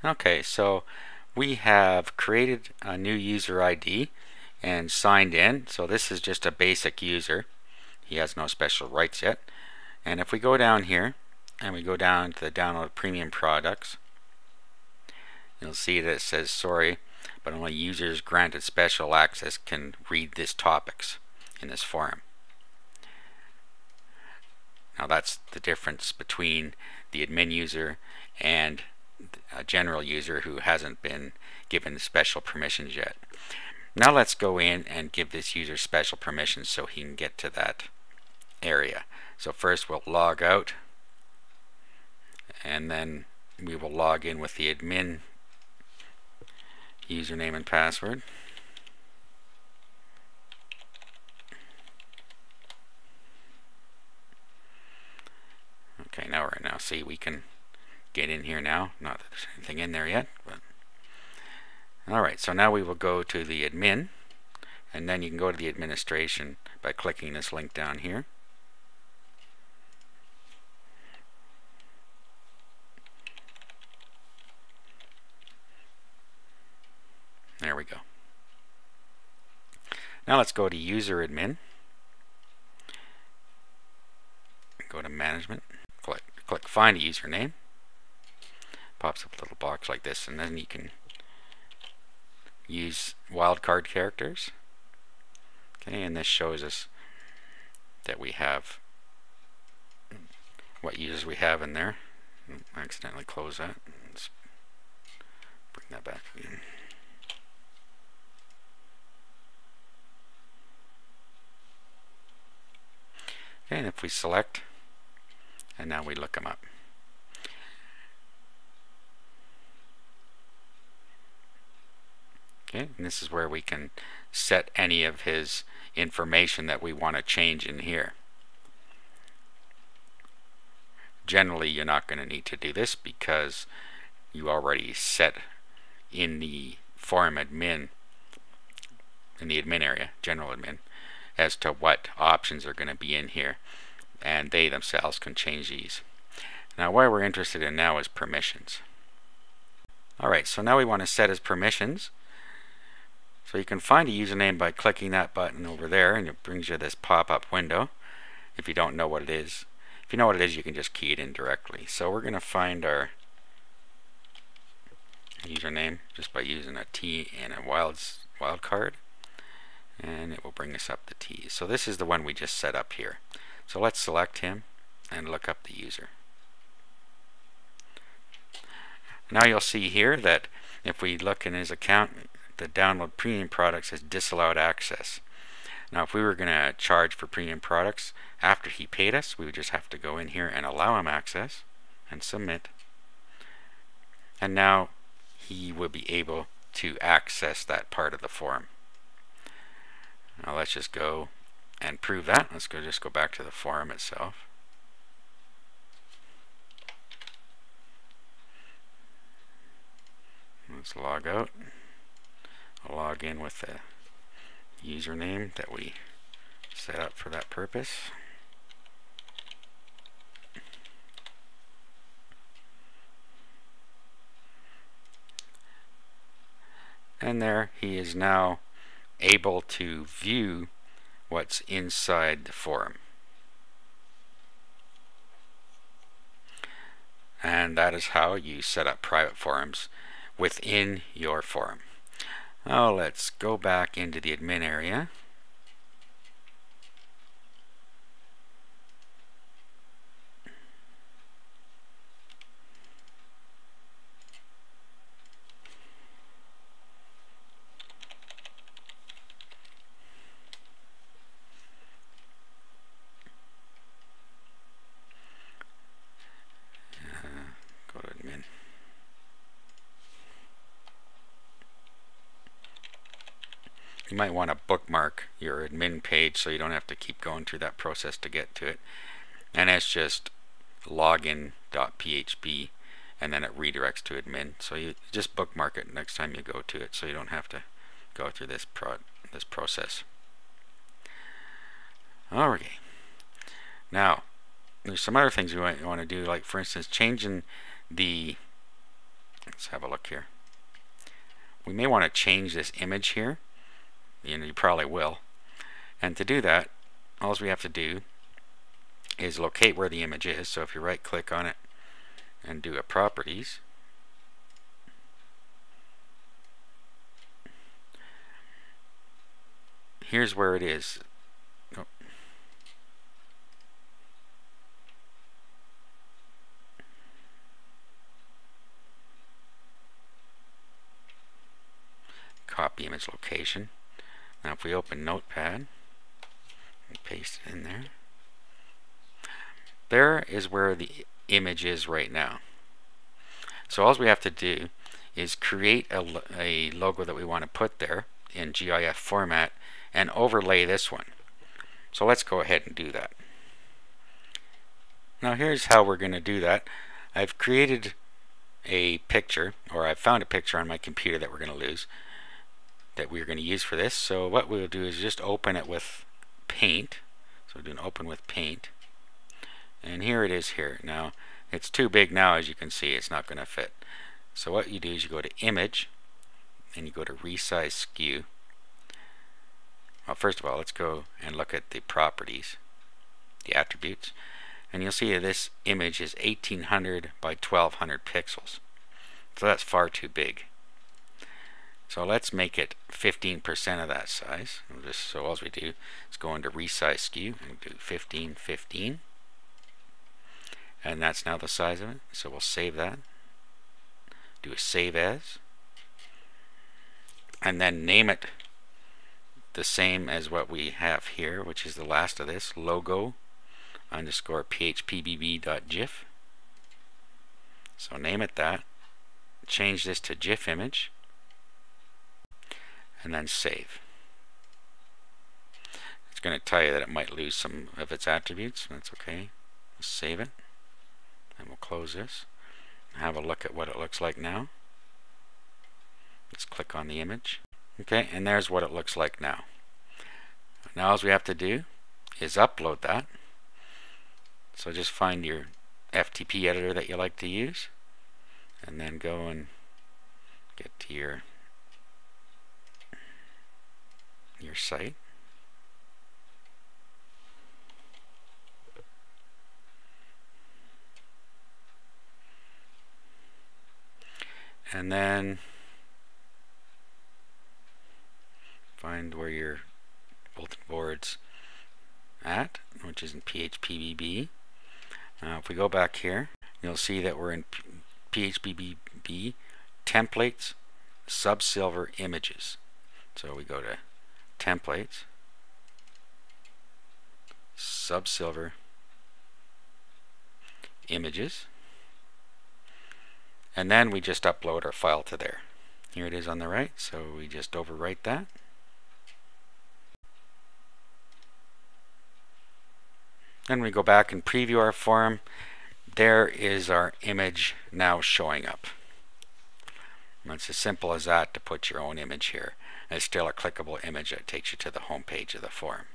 Okay, so we have created a new user ID and signed in. So this is just a basic user. He has no special rights yet. And if we go down here and we go down to the download premium products, you'll see that it says sorry, but only users granted special access can read these topics in this forum. Now that's the difference between the admin user and a general user who hasn't been given special permissions yet. Now let's go in and give this user special permissions so he can get to that area. So first we'll log out, and then we will log in with the admin username and password. Okay, now see we can get in here now. Not that there's anything in there yet, but alright, so now we will go to the admin, and then you can go to the administration by clicking this link down here. There we go. Now let's go to user admin. Go to management. Click find a username. Pops up a little box like this, and then you can use wildcard characters. Okay, and this shows us that we have what users we have in there. I accidentally closed that. Let's bring that back again. Okay, and if we select, and now we look them up. Okay, and this is where we can set any of his information that we want to change in here. Generally, you're not going to need to do this because you already set in the forum admin, in the admin area, general admin, as to what options are going to be in here, and they themselves can change these. Now what we're interested in now is permissions. Alright, so now we want to set his permissions. So you can find a username by clicking that button over there, and it brings you this pop-up window if you don't know what it is. If you know what it is, you can just key it in directly. So we're going to find our username just by using a T and a wildcard, and it will bring us up the T. So this is the one we just set up here. So let's select him and look up the user. Now you'll see here that if we look in his account, the download premium products has disallowed access. Now if we were going to charge for premium products after he paid us, we would just have to go in here and allow him access and submit, and now he will be able to access that part of the forum. Now let's just go and prove that. Let's just go back to the forum itself. Let's log out. I'll log in with the username that we set up for that purpose. And there he is now able to view what's inside the forum. And that is how you set up private forums within your forum. Now let's go back into the admin area. Go to admin. You might want to bookmark your admin page so you don't have to keep going through that process to get to it. And it's just login.php, and then it redirects to admin. So you just bookmark it next time you go to it so you don't have to go through this process. Alright. Now, there's some other things we might want to do, like for instance changing the Let's have a look here. We may want to change this image here. You probably will. And to do that, all we have to do is locate where the image is. So if you right click on it and do a properties, here's where it is. Oh. Copy image location. Now if we open Notepad and paste it in there, there is where the image is right now. So all we have to do is create a logo that we want to put there in GIF format and overlay this one. So let's go ahead and do that. Now here's how we're going to do that. I've created a picture, or I've found a picture on my computer that we're going to use for this. So what we'll do is just open it with Paint. So we'll do an open with Paint. And here it is here. Now it's too big now, as you can see. It's not going to fit. So what you do is you go to Image and you go to Resize Skew. Well, first of all, let's go and look at the properties, the attributes, and you'll see that this image is 1800 by 1200 pixels. So that's far too big. So let's make it 15% of that size. So all we do is go into Resize Skew and do 1515, and that's now the size of it. So we'll save that, do a Save As, and then name it the same as what we have here, which is the last of this, logo underscore phpbb.gif. So name it that, change this to GIF image, and then save. It's going to tell you that it might lose some of its attributes. That's okay. We'll save it, and we'll close this. Have a look at what it looks like now. Let's click on the image. Okay, and there's what it looks like now. Now all we have to do is upload that. So just find your FTP editor that you like to use, and then go and get to your site. And then find where your bulletin board's at, which is in phpbb. Now if we go back here, you'll see that we're in phpbb templates subsilver images. So we go to templates subsilver images, and then we just upload our file to there. Here it is on the right, so we just overwrite that. Then we go back and preview our form. There is our image now showing up. And it's as simple as that to put your own image here. And it's still a clickable image that takes you to the home page of the form.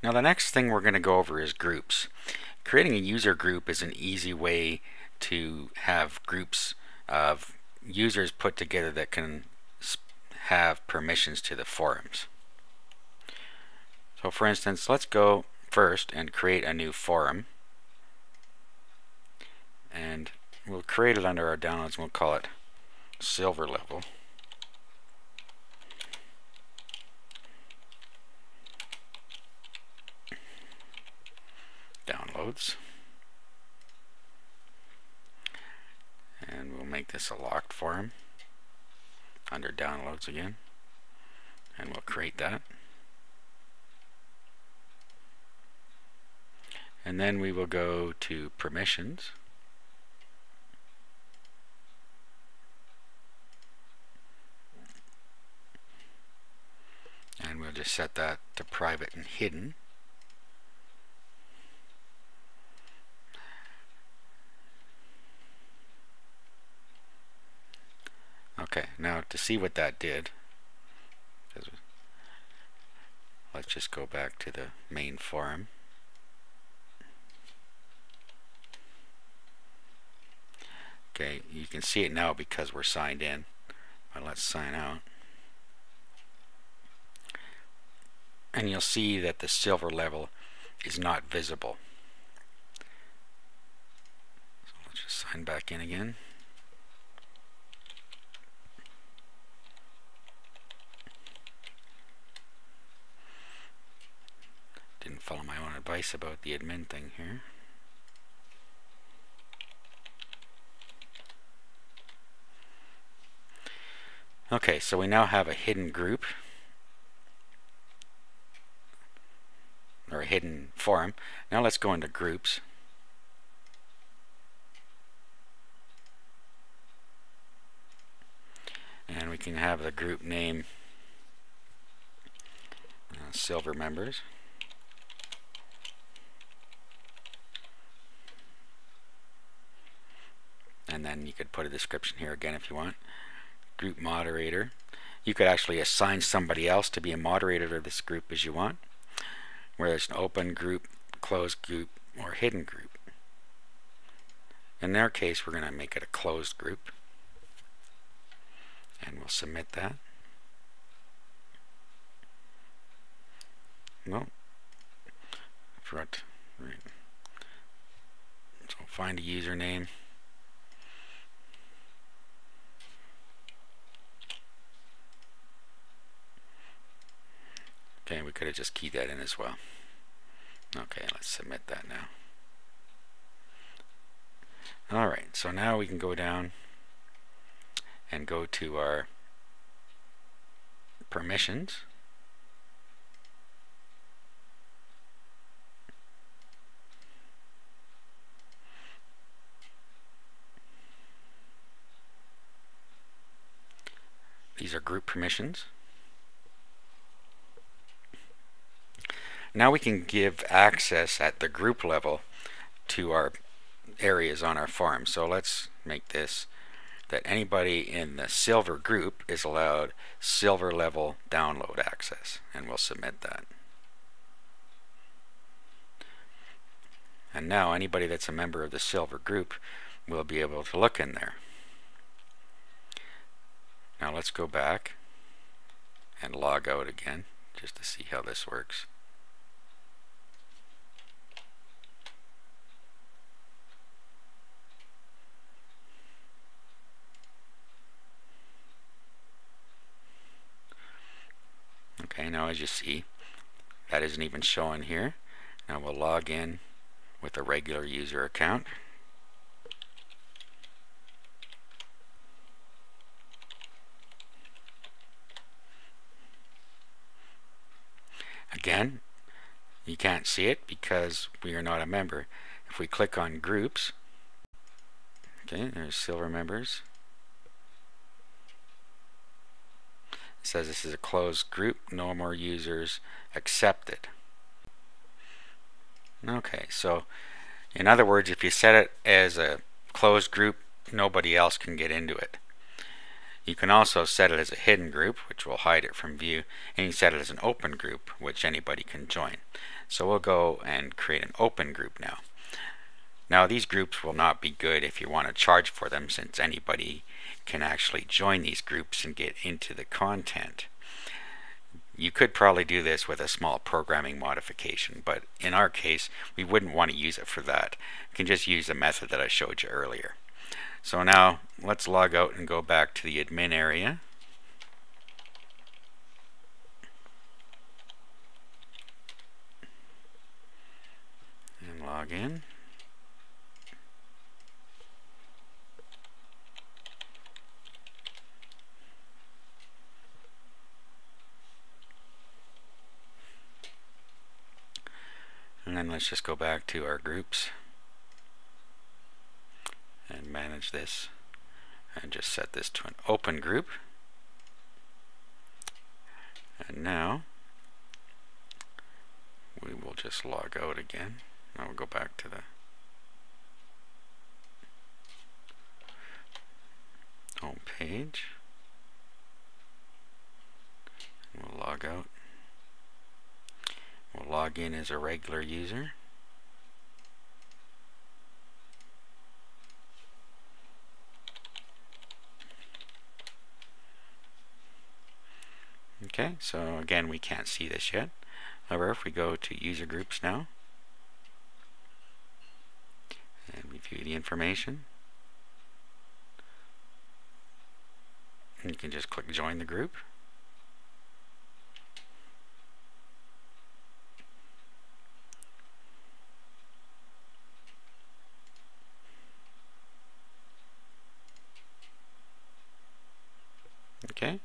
Now the next thing we're going to go over is groups. Creating a user group is an easy way to have groups of users put together that can have permissions to the forums. So for instance, let's go first and create a new forum, and we'll create it under our downloads, and we'll call it silver level. Downloads. And we'll make this a locked forum under downloads again, and we'll create that. And then we will go to permissions, and we'll just set that to private and hidden. Okay, now to see what that did, let's just go back to the main forum. Okay, you can see it now because we're signed in. But let's sign out. And you'll see that the silver level is not visible. So let's just sign back in again. Didn't follow my own advice about the admin thing here. Okay, so we now have a hidden group, or a hidden forum. Now let's go into groups. And we can have the group name Silver Members. And then you could put a description here again if you want. Group moderator. You could actually assign somebody else to be a moderator of this group as you want, whether it's an open group, closed group, or hidden group. In their case, we're going to make it a closed group, and we'll submit that. No, forgot. Right. So find a username. Okay, we could have just keyed that in as well. Okay, let's submit that now. Alright, so now we can go down and go to our permissions. These are group permissions. Now we can give access at the group level to our areas on our farm. So let's make this that anybody in the silver group is allowed silver level download access, and we'll submit that. And now anybody that's a member of the silver group will be able to look in there. Now let's go back and log out again just to see how this works. Okay, now as you see, that isn't even showing here. Now we'll log in with a regular user account. Again, you can't see it because we are not a member. If we click on groups, okay, there's silver members. It says this is a closed group, no more users accepted. Okay, so in other words, if you set it as a closed group, nobody else can get into it. You can also set it as a hidden group, which will hide it from view, and you can set it as an open group, which anybody can join. So we'll go and create an open group now. Now these groups will not be good if you want to charge for them, since anybody can actually join these groups and get into the content. You could probably do this with a small programming modification, but in our case we wouldn't want to use it for that. You can just use the method that I showed you earlier. So now let's log out and go back to the admin area. And log in. And then let's just go back to our groups and manage this and just set this to an open group. And now we will just log out again. Now we'll go back to the home page. We'll log out. We'll log in as a regular user. Okay, so again, we can't see this yet. However, if we go to user groups now and we view the information, you can just click join the group. Okay.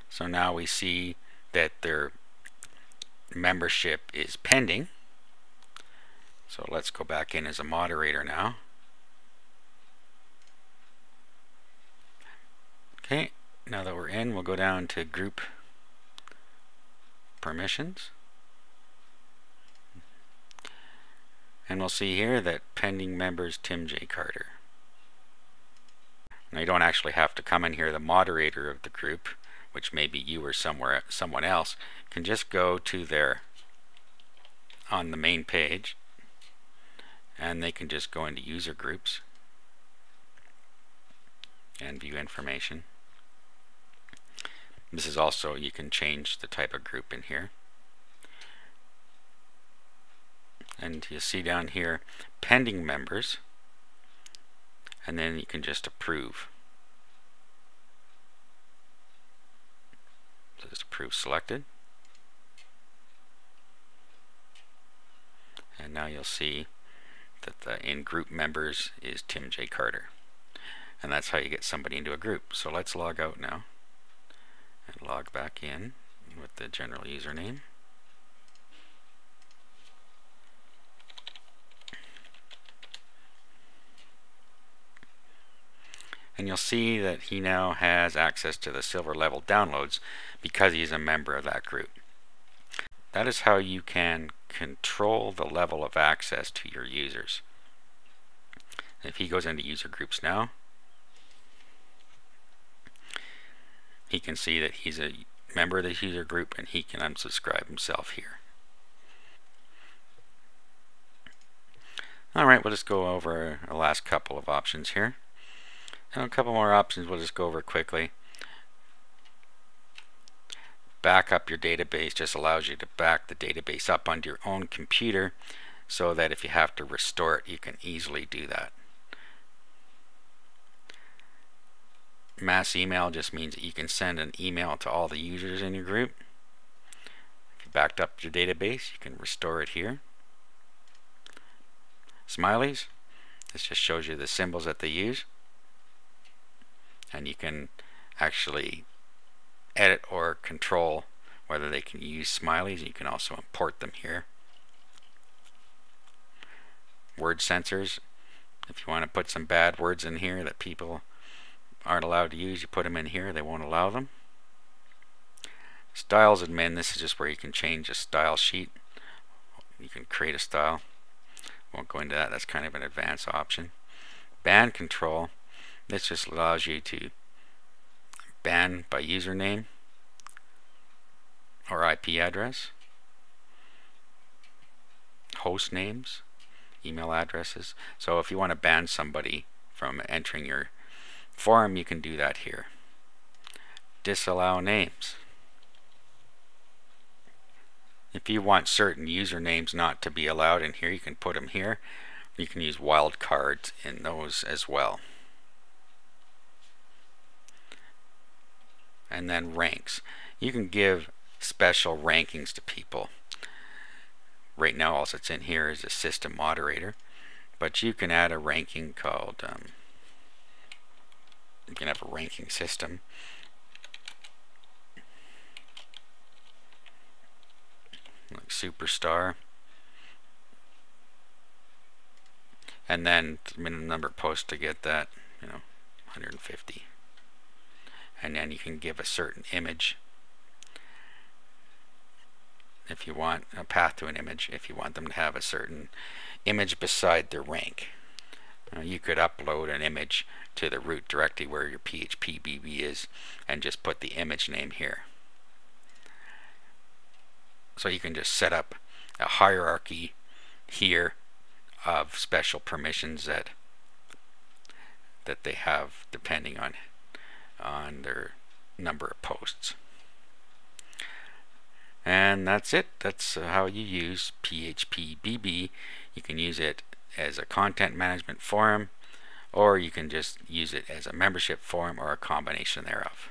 So now we see that their membership is pending. So let's go back in as a moderator now. Okay, now that we're in, we'll go down to group permissions. And we'll see here that pending members Tim J. Carter. Now you don't actually have to come in here. The moderator of the group, which may be you or someone else, can just go to their on the main page, and they can just go into user groups and view information. This is also, you can change the type of group in here. And you see down here pending members, and then you can just approve. So just approve selected. And now you'll see that the in group members is Tim J. Carter. And that's how you get somebody into a group. So let's log out now and log back in with the general username. And you'll see that he now has access to the silver level downloads because he's a member of that group. That is how you can control the level of access to your users. If he goes into user groups now, he can see that he's a member of the user group and he can unsubscribe himself here. Alright, we'll just go over the last couple of options here. And a couple more options we'll just go over quickly. Back up your database just allows you to back the database up onto your own computer so that if you have to restore it, you can easily do that. Mass email just means that you can send an email to all the users in your group. If you backed up your database, you can restore it here. Smileys, this just shows you the symbols that they use. And you can actually edit or control whether they can use smileys. You can also import them here. Word censors, if you want to put some bad words in here that people aren't allowed to use, you put them in here, they won't allow them. Styles admin, this is just where you can change a style sheet. You can create a style. Won't go into that, that's kind of an advanced option. Ban control, this just allows you to ban by username or IP address, host names, email addresses. So if you want to ban somebody from entering your forum, you can do that here. Disallow names. If you want certain usernames not to be allowed in here, you can put them here. You can use wildcards in those as well. And then ranks. You can give special rankings to people. Right now all that's in here is a system moderator, but you can add a ranking called you can have a ranking system. Like superstar. And then the minimum number of posts to get that, 150. And then you can give a certain image if you want a path to an image, if you want them to have a certain image beside their rank. You could upload an image to the root directly where your phpbb is and just put the image name here. So you can just set up a hierarchy here of special permissions that that they have depending on their number of posts. And that's it. That's how you use phpbb. You can use it as a content management forum, or you can just use it as a membership forum, or a combination thereof.